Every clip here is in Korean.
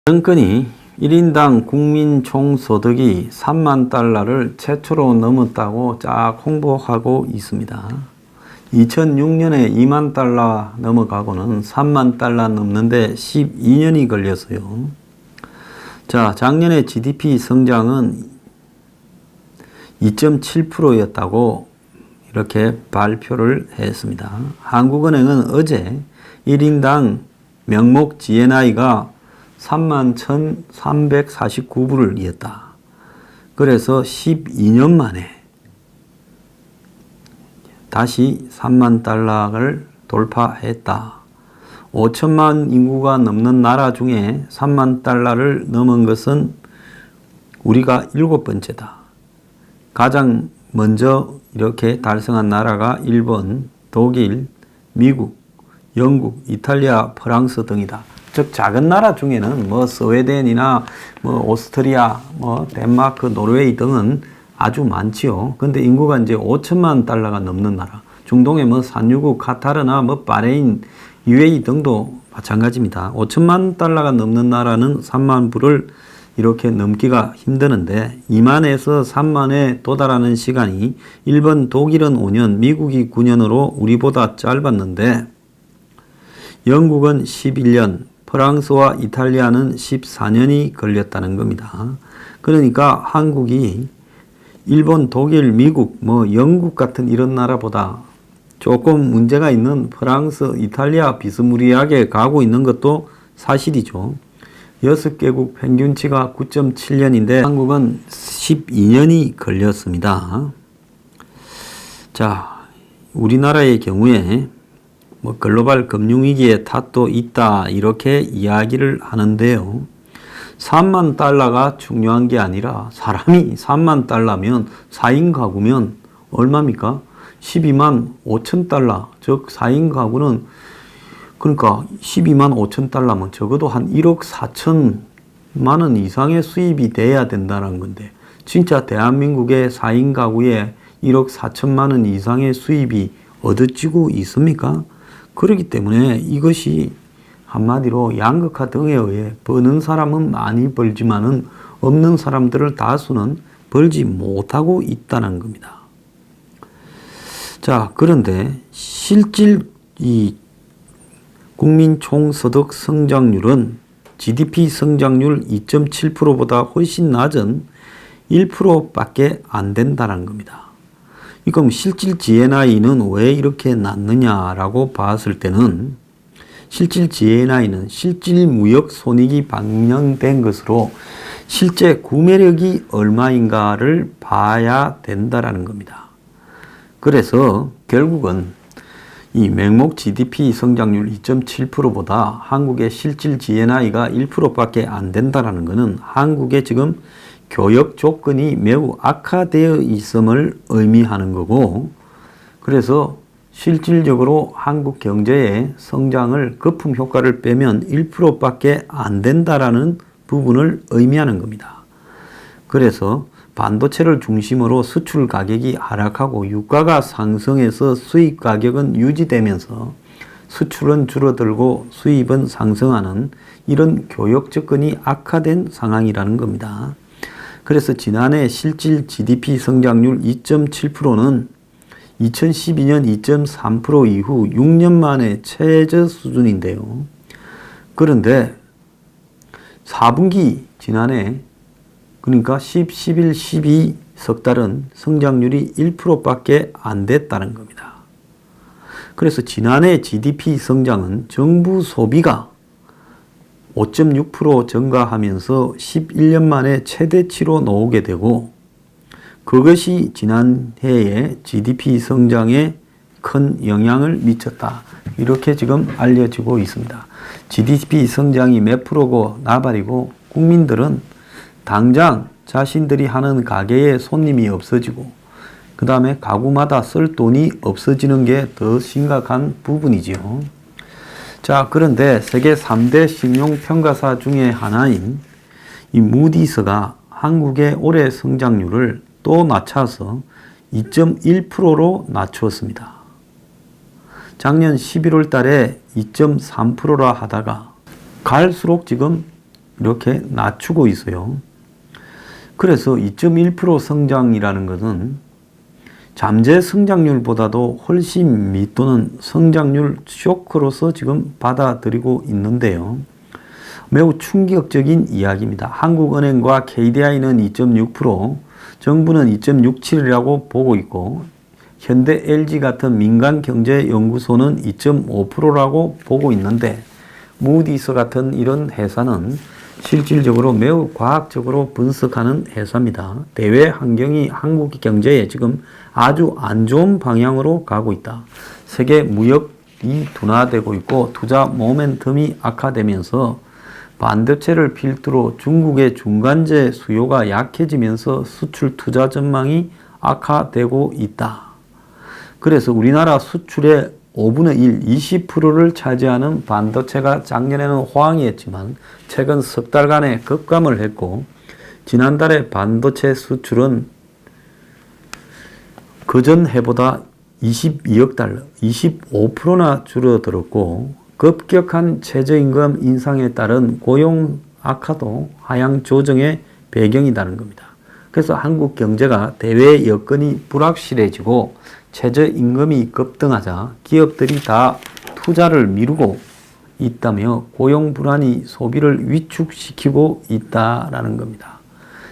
정권이 1인당 국민 총소득이 3만 달러를 최초로 넘었다고 쫙 홍보하고 있습니다. 2006년에 2만 달러 넘어가고는 3만 달러 넘는데 12년이 걸렸어요. 자, 작년에 GDP 성장은 2.7%였다고 이렇게 발표를 했습니다. 한국은행은 어제 1인당 명목 GNI가 31,349불을 이었다. 그래서 12년 만에 다시 3만 달러를 돌파했다. 5천만 인구가 넘는 나라 중에 3만 달러를 넘은 것은 우리가 7번째다. 가장 먼저 이렇게 달성한 나라가 일본, 독일, 미국, 영국, 이탈리아, 프랑스 등이다. 즉 작은 나라 중에는 스웨덴이나 오스트리아, 덴마크, 노르웨이 등은 아주 많지요. 근데 인구가 이제 5천만 달러가 넘는 나라, 중동의 산유국 카타르나 바레인, UAE 등도 마찬가지입니다. 5천만 달러가 넘는 나라는 3만 불을 이렇게 넘기가 힘드는데 2만에서 3만에 도달하는 시간이 일본, 독일은 5년, 미국이 9년으로 우리보다 짧았는데 영국은 11년, 프랑스와 이탈리아는 14년이 걸렸다는 겁니다. 그러니까 한국이 일본, 독일, 미국, 영국 같은 이런 나라보다 조금 문제가 있는 프랑스, 이탈리아 비스무리하게 가고 있는 것도 사실이죠. 6개국 평균치가 9.7년인데 한국은 12년이 걸렸습니다. 자, 우리나라의 경우에 글로벌 금융위기의 탓도 있다 이렇게 이야기를 하는데요. 3만 달러가 중요한 게 아니라 사람이 3만 달러면 4인 가구면 얼마입니까? 12만 5천 달러, 즉 4인 가구는 그러니까 12만 5천 달러면 적어도 한 1억 4천만 원 이상의 수입이 돼야 된다는 건데 진짜 대한민국의 4인 가구에 1억 4천만 원 이상의 수입이 얻어지고 있습니까? 그렇기 때문에 이것이 한마디로 양극화 등에 의해 버는 사람은 많이 벌지만은 없는 사람들을 다수는 벌지 못하고 있다는 겁니다. 자, 그런데 실질 이 국민 총소득 성장률은 GDP 성장률 2.7%보다 훨씬 낮은 1%밖에 안 된다는 겁니다. 그럼 실질 GNI는 왜 이렇게 낮느냐라고 봤을 때는 실질 GNI는 실질 무역 손익이 반영된 것으로 실제 구매력이 얼마인가를 봐야 된다라는 겁니다. 그래서 결국은 이 명목 GDP 성장률 2.7%보다 한국의 실질 GNI가 1%밖에 안 된다라는 것은 한국의 지금 교역 조건이 매우 악화되어 있음을 의미하는 거고, 그래서 실질적으로 한국 경제의 성장을 거품 효과를 빼면 1%밖에 안 된다라는 부분을 의미하는 겁니다. 그래서 반도체를 중심으로 수출 가격이 하락하고 유가가 상승해서 수입 가격은 유지되면서 수출은 줄어들고 수입은 상승하는 이런 교역 조건이 악화된 상황이라는 겁니다. 그래서 지난해 실질 GDP 성장률 2.7%는 2012년 2.3% 이후 6년 만에 최저 수준인데요. 그런데 4분기 지난해 그러니까 10, 11, 12 석 달은 성장률이 1%밖에 안 됐다는 겁니다. 그래서 지난해 GDP 성장은 정부 소비가 5.6% 증가하면서 11년 만에 최대치로 나오게 되고 그것이 지난해의 GDP 성장에 큰 영향을 미쳤다. 이렇게 지금 알려지고 있습니다. GDP 성장이 몇 프로고 나발이고 국민들은 당장 자신들이 하는 가게에 손님이 없어지고 그 다음에 가구마다 쓸 돈이 없어지는 게 더 심각한 부분이지요. 자, 그런데 세계 3대 신용평가사 중에 하나인 이 무디스가 한국의 올해 성장률을 또 낮춰서 2.1%로 낮추었습니다. 작년 11월 달에 2.3%라 하다가 갈수록 지금 이렇게 낮추고 있어요. 그래서 2.1% 성장이라는 것은 잠재 성장률보다도 훨씬 밑도는 성장률 쇼크로서 지금 받아들이고 있는데요. 매우 충격적인 이야기입니다. 한국은행과 KDI는 2.6%, 정부는 2.67이라고 보고 있고 현대 LG 같은 민간경제연구소는 2.5%라고 보고 있는데 무디스 같은 이런 회사는 실질적으로 매우 과학적으로 분석하는 회사입니다. 대외 환경이 한국 경제에 지금 아주 안 좋은 방향으로 가고 있다. 세계 무역이 둔화되고 있고 투자 모멘텀이 악화되면서 반도체를 필두로 중국의 중간재 수요가 약해지면서 수출 투자 전망이 악화되고 있다. 그래서 우리나라 수출의 5분의 1, 20%를 차지하는 반도체가 작년에는 호황이었지만 최근 석 달간에 급감을 했고 지난달에 반도체 수출은 그전 해보다 22억 달러, 25%나 줄어들었고 급격한 최저임금 인상에 따른 고용 악화도 하향 조정의 배경이라는 겁니다. 그래서 한국 경제가 대외 여건이 불확실해지고 최저임금이 급등하자 기업들이 다 투자를 미루고 있다며 고용 불안이 소비를 위축시키고 있다라는 겁니다.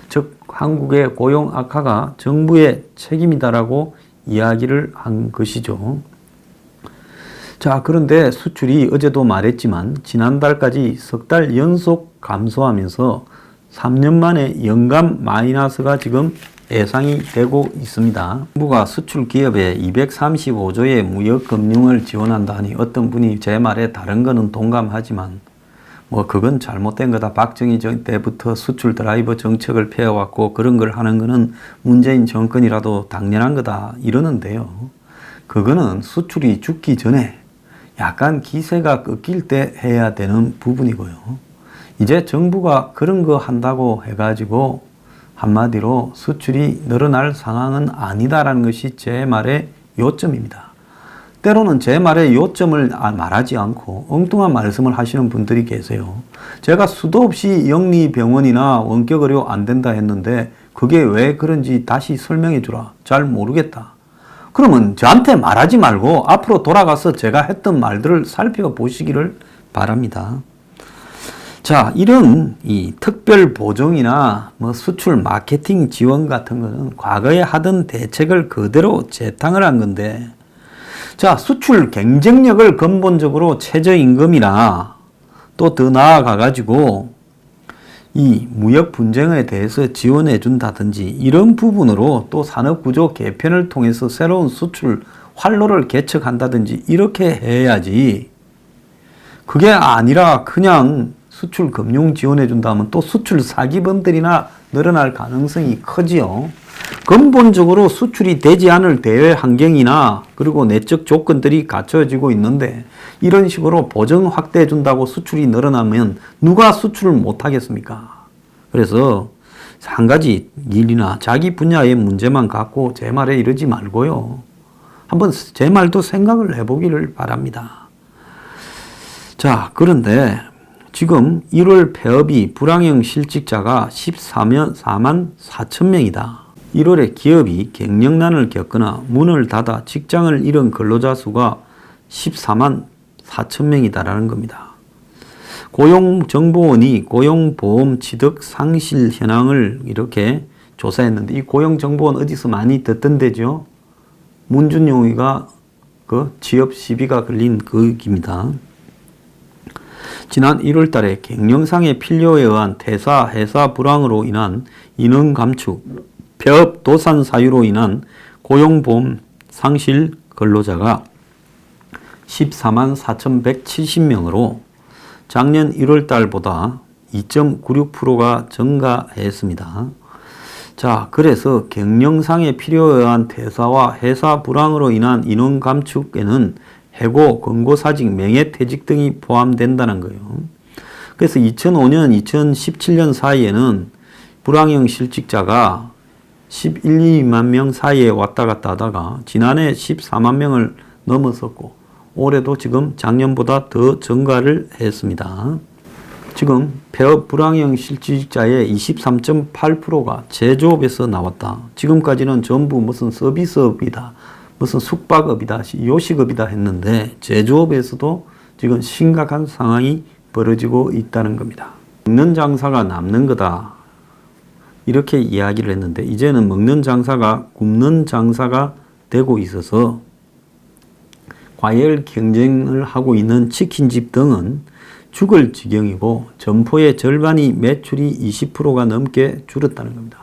즉 한국의 고용 악화가 정부의 책임이다라고 이야기를 한 것이죠. 자, 그런데 수출이 어제도 말했지만 지난달까지 석 달 연속 감소하면서 3년 만에 연간 마이너스가 지금 예상이 되고 있습니다. 정부가 수출 기업에 235조의 무역 금융을 지원한다니 어떤 분이 제 말에 다른 거는 동감하지만 그건 잘못된 거다. 박정희 때부터 수출 드라이버 정책을 펴왔고 그런 걸 하는 거는 문재인 정권이라도 당연한 거다 이러는데요. 그거는 수출이 죽기 전에 약간 기세가 꺾일 때 해야 되는 부분이고요. 이제 정부가 그런 거 한다고 해가지고 한마디로 수출이 늘어날 상황은 아니다라는 것이 제 말의 요점입니다. 때로는 제 말의 요점을 말하지 않고 엉뚱한 말씀을 하시는 분들이 계세요. 제가 수도 없이 영리병원이나 원격의료 안 된다 했는데 그게 왜 그런지 다시 설명해 주라. 잘 모르겠다. 그러면 저한테 말하지 말고 앞으로 돌아가서 제가 했던 말들을 살펴보시기를 바랍니다. 자, 이런 이 특별 보정이나 수출 마케팅 지원 같은 거는 과거에 하던 대책을 그대로 재탕을 한 건데, 자, 수출 경쟁력을 근본적으로 최저임금이나 또 더 나아가 가지고 이 무역 분쟁에 대해서 지원해 준다든지 이런 부분으로 또 산업구조 개편을 통해서 새로운 수출 활로를 개척한다든지 이렇게 해야지. 그게 아니라 그냥 수출 금융 지원해 준다면 또 수출 사기범들이나 늘어날 가능성이 크지요. 근본적으로 수출이 되지 않을 대외 환경이나 그리고 내적 조건들이 갖춰지고 있는데 이런 식으로 보정 확대해 준다고 수출이 늘어나면 누가 수출을 못 하겠습니까? 그래서 한 가지 일이나 자기 분야의 문제만 갖고 제 말에 이러지 말고요. 한번 제 말도 생각을 해보기를 바랍니다. 자, 그런데 지금 1월 폐업이 불황형 실직자가 14만 4천 명이다. 1월에 기업이 경영난을 겪거나 문을 닫아 직장을 잃은 근로자 수가 14만 4천 명이다라는 겁니다. 고용정보원이 고용보험 취득 상실 현황을 이렇게 조사했는데 이 고용정보원 어디서 많이 듣던 데죠? 문준용이가 그 취업 시비가 걸린 그 얘기입니다. 지난 1월 달에 경영상의 필요에 의한 퇴사, 회사 불황으로 인한 인원 감축, 폐업, 도산 사유로 인한 고용보험 상실 근로자가 14만 4,170명으로 작년 1월 달보다 2.96%가 증가했습니다. 자, 그래서 경영상의 필요에 의한 퇴사와 회사 불황으로 인한 인원 감축에는 해고, 권고사직, 명예퇴직 등이 포함된다는 거예요. 그래서 2005년, 2017년 사이에는 불황형 실직자가 11, 2만 명 사이에 왔다 갔다 하다가 지난해 14만 명을 넘었었고 올해도 지금 작년보다 더 증가를 했습니다. 지금 폐업 불황형 실직자의 23.8%가 제조업에서 나왔다. 지금까지는 전부 무슨 서비스업이다, 무슨 숙박업이다, 요식업이다 했는데 제조업에서도 지금 심각한 상황이 벌어지고 있다는 겁니다. 먹는 장사가 남는 거다, 이렇게 이야기를 했는데 이제는 먹는 장사가 굶는 장사가 되고 있어서 과열 경쟁을 하고 있는 치킨집 등은 죽을 지경이고 점포의 절반이 매출이 20%가 넘게 줄었다는 겁니다.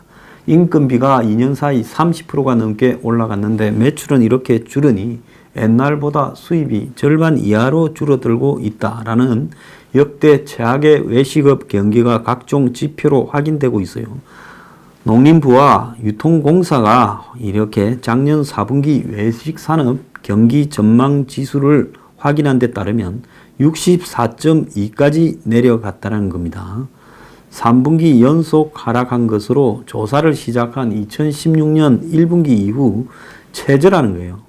인건비가 2년 사이 30%가 넘게 올라갔는데 매출은 이렇게 줄으니 옛날보다 수입이 절반 이하로 줄어들고 있다라는 역대 최악의 외식업 경기가 각종 지표로 확인되고 있어요. 농림부와 유통공사가 이렇게 작년 4분기 외식산업 경기 전망 지수를 확인한 데 따르면 64.2까지 내려갔다는 겁니다. 3분기 연속 하락한 것으로 조사를 시작한 2016년 1분기 이후 최저라는 거예요.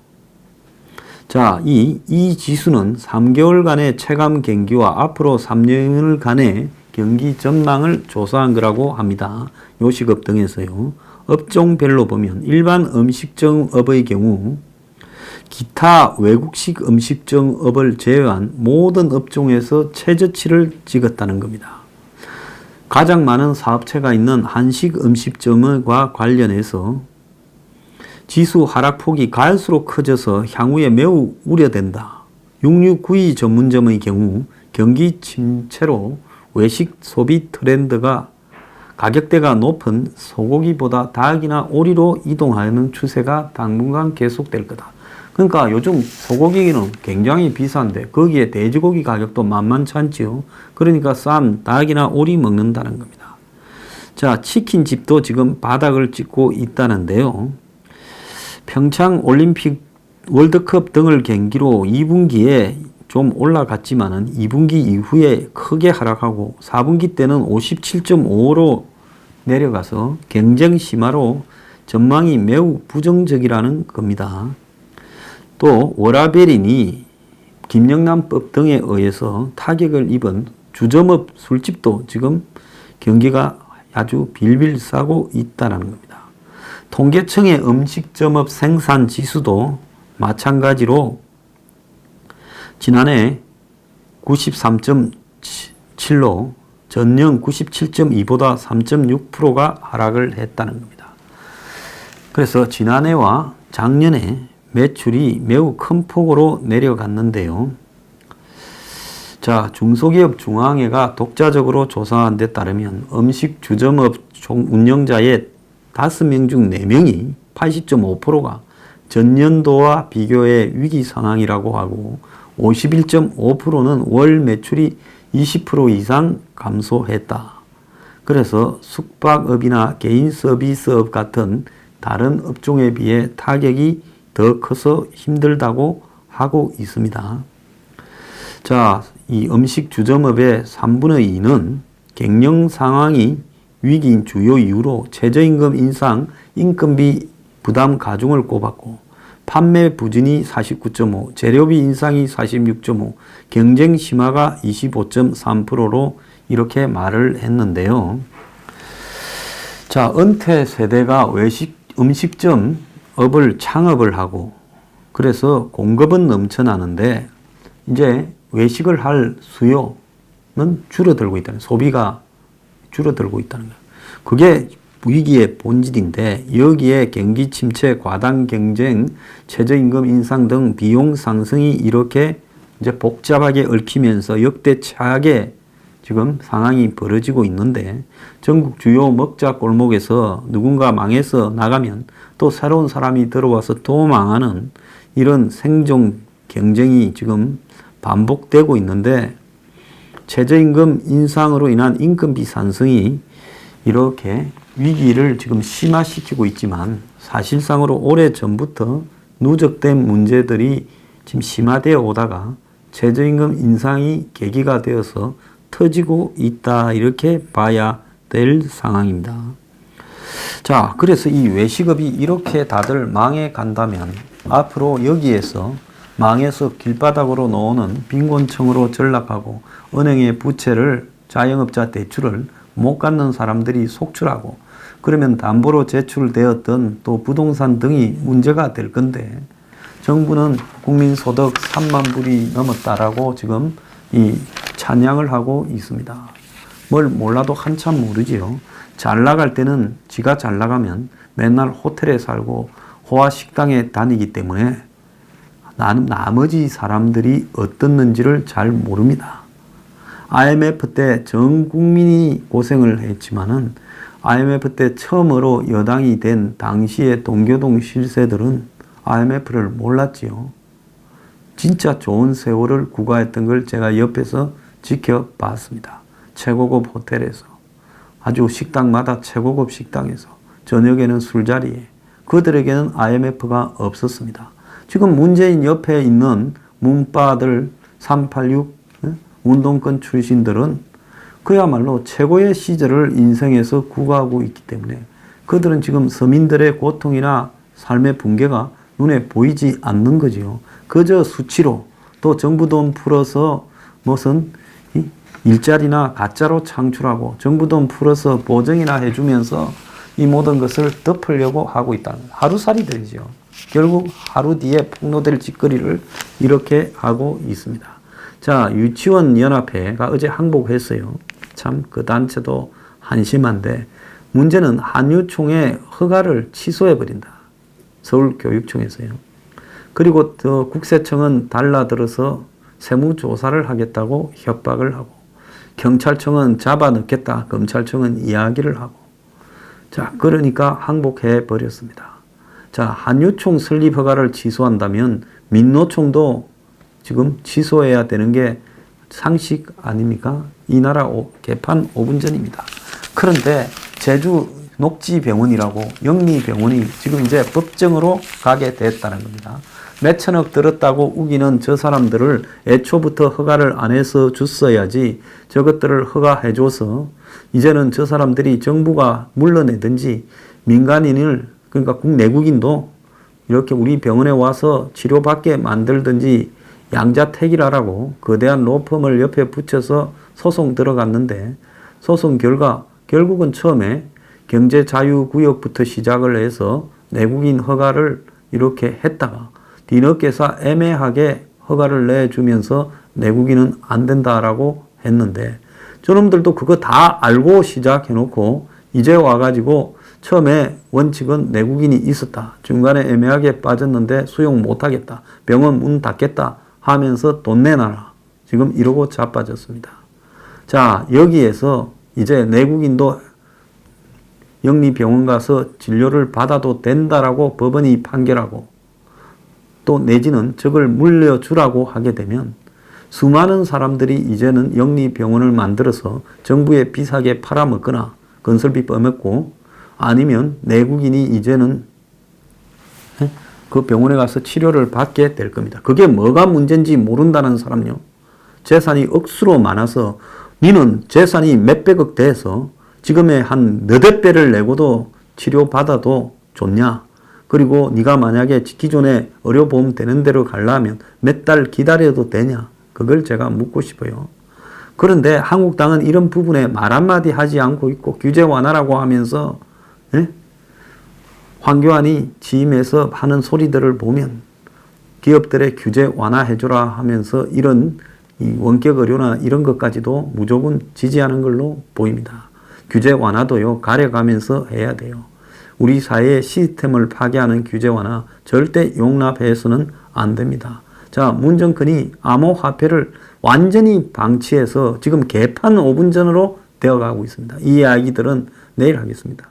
자, 이 지수는 3개월간의 체감 경기와 앞으로 3년간의 경기 전망을 조사한 거라고 합니다. 요식업 등에서요. 업종별로 보면 일반 음식점업의 경우 기타 외국식 음식점업을 제외한 모든 업종에서 최저치를 찍었다는 겁니다. 가장 많은 사업체가 있는 한식 음식점과 관련해서 지수 하락폭이 갈수록 커져서 향후에 매우 우려된다. 육류구이 전문점의 경우 경기 침체로 외식 소비 트렌드가 가격대가 높은 소고기보다 닭이나 오리로 이동하는 추세가 당분간 계속될 거다. 그러니까 요즘 소고기는 굉장히 비싼데 거기에 돼지고기 가격도 만만치 않지요. 그러니까 싼 닭이나 오리 먹는다는 겁니다. 자, 치킨집도 지금 바닥을 찍고 있다는데요. 평창 올림픽 월드컵 등을 계기로 2분기에 좀 올라갔지만은 2분기 이후에 크게 하락하고 4분기 때는 57.5로 내려가서 경쟁 심화로 전망이 매우 부정적이라는 겁니다. 또 워라벨이니 김영란법 등에 의해서 타격을 입은 주점업 술집도 지금 경기가 아주 빌빌 싸고 있다는 겁니다. 통계청의 음식점업 생산 지수도 마찬가지로 지난해 93.7로 전년 97.2보다 3.6%가 하락을 했다는 겁니다. 그래서 지난해와 작년에 매출이 매우 큰 폭으로 내려갔는데요. 자, 중소기업 중앙회가 독자적으로 조사한 데 따르면 음식 주점업 운영자의 5명 중 4명이 80.5%가 전년도와 비교해 위기 상황이라고 하고 51.5%는 월 매출이 20% 이상 감소했다. 그래서 숙박업이나 개인 서비스업 같은 다른 업종에 비해 타격이 더 커서 힘들다고 하고 있습니다. 자, 이 음식 주점업의 3분의 2는 경영 상황이 위기인 주요 이유로 최저임금 인상, 인건비 부담 가중을 꼽았고 판매 부진이 49.5, 재료비 인상이 46.5, 경쟁 심화가 25.3%로 이렇게 말을 했는데요. 자, 은퇴 세대가 외식 음식점 업을 창업을 하고 그래서 공급은 넘쳐나는데 이제 외식을 할 수요는 줄어들고 있다는, 소비가 줄어들고 있다는 거예요. 그게 위기의 본질인데 여기에 경기 침체, 과당 경쟁, 최저임금 인상 등 비용 상승이 이렇게 이제 복잡하게 얽히면서 역대 최악의 지금 상황이 벌어지고 있는데 전국 주요 먹자 골목에서 누군가 망해서 나가면 또 새로운 사람이 들어와서 또 망하는 이런 생존 경쟁이 지금 반복되고 있는데 최저임금 인상으로 인한 인건비 상승이 이렇게 위기를 지금 심화시키고 있지만 사실상으로 오래전부터 누적된 문제들이 지금 심화되어 오다가 최저임금 인상이 계기가 되어서 터지고 있다, 이렇게 봐야 될 상황입니다. 자, 그래서 이 외식업이 이렇게 다들 망해 간다면 앞으로 여기에서 망해서 길바닥으로 놓는 빈곤층으로 전락하고 은행의 부채를 자영업자 대출을 못 갚는 사람들이 속출하고 그러면 담보로 제출되었던 또 부동산 등이 문제가 될 건데 정부는 국민소득 3만 불이 넘었다라고 지금 이 찬양을 하고 있습니다. 뭘 몰라도 한참 모르지요. 잘 나갈 때는 지가 잘 나가면 맨날 호텔에 살고 호화 식당에 다니기 때문에 나머지 사람들이 어떻는지를 잘 모릅니다. IMF 때 전 국민이 고생을 했지만은 IMF 때 처음으로 여당이 된 당시의 동교동 실세들은 IMF를 몰랐지요. 진짜 좋은 세월을 구가했던 걸 제가 옆에서 지켜봤습니다. 최고급 호텔에서 아주 식당마다 최고급 식당에서 저녁에는 술자리에 그들에게는 IMF가 없었습니다. 지금 문재인 옆에 있는 문바들 386 운동권 출신들은 그야말로 최고의 시절을 인생에서 구가하고 있기 때문에 그들은 지금 서민들의 고통이나 삶의 붕괴가 눈에 보이지 않는 거지요. 그저 수치로 또 정부 돈 풀어서 무슨 일자리나 가짜로 창출하고 정부 돈 풀어서 보정이나 해주면서 이 모든 것을 덮으려고 하고 있다는 거예요. 하루살이들이죠. 결국 하루 뒤에 폭로될 짓거리를 이렇게 하고 있습니다. 자, 유치원 연합회가 어제 항복했어요. 참 그 단체도 한심한데 문제는 한유총의 허가를 취소해버린다. 서울교육청에서요. 그리고 또 국세청은 달라들어서 세무조사를 하겠다고 협박을 하고 경찰청은 잡아넣겠다. 검찰청은 이야기를 하고 자, 그러니까 항복해 버렸습니다. 자, 한유총 설립 허가를 취소한다면 민노총도 지금 취소해야 되는 게 상식 아닙니까? 이 나라 개판 5분 전입니다. 그런데 제주 녹지병원이라고 영리병원이 지금 이제 법정으로 가게 됐다는 겁니다. 몇천억 들었다고 우기는 저 사람들을 애초부터 허가를 안 해서 줬어야지 저것들을 허가해줘서 이제는 저 사람들이 정부가 물러내든지 민간인을 그러니까 내국인도 이렇게 우리 병원에 와서 치료받게 만들든지 양자택일하라고 거대한 로펌을 옆에 붙여서 소송 들어갔는데 소송 결과 결국은 처음에 경제자유구역부터 시작을 해서 내국인 허가를 이렇게 했다가 뒤늦게서 애매하게 허가를 내주면서 내국인은 안 된다라고 했는데 저놈들도 그거 다 알고 시작해놓고 이제 와가지고 처음에 원칙은 내국인이 있었다. 중간에 애매하게 빠졌는데 수용 못하겠다. 병원 문 닫겠다 하면서 돈 내놔라. 지금 이러고 자빠졌습니다. 자, 여기에서 이제 내국인도 영리병원 가서 진료를 받아도 된다라고 법원이 판결하고 또 내지는 저걸 물려주라고 하게 되면 수많은 사람들이 이제는 영리병원을 만들어서 정부에 비싸게 팔아먹거나 건설비 빼먹고 아니면 내국인이 이제는 그 병원에 가서 치료를 받게 될 겁니다. 그게 뭐가 문제인지 모른다는 사람요. 재산이 억수로 많아서 니는 재산이 몇백억 돼서 지금의 한 너댓 배를 내고도 치료받아도 좋냐? 그리고 네가 만약에 기존에 의료보험 되는 대로 가려면 몇 달 기다려도 되냐? 그걸 제가 묻고 싶어요. 그런데 한국당은 이런 부분에 말 한마디 하지 않고 있고 규제 완화라고 하면서 황교안이 취임해서 하는 소리들을 보면 기업들의 규제 완화해줘라 하면서 이런 원격 의료나 이런 것까지도 무조건 지지하는 걸로 보입니다. 규제 완화도요, 가려가면서 해야 돼요. 우리 사회의 시스템을 파괴하는 규제 완화 절대 용납해서는 안 됩니다. 자, 문정권이 암호화폐를 완전히 방치해서 지금 개판 5분 전으로 되어가고 있습니다. 이 이야기들은 내일 하겠습니다.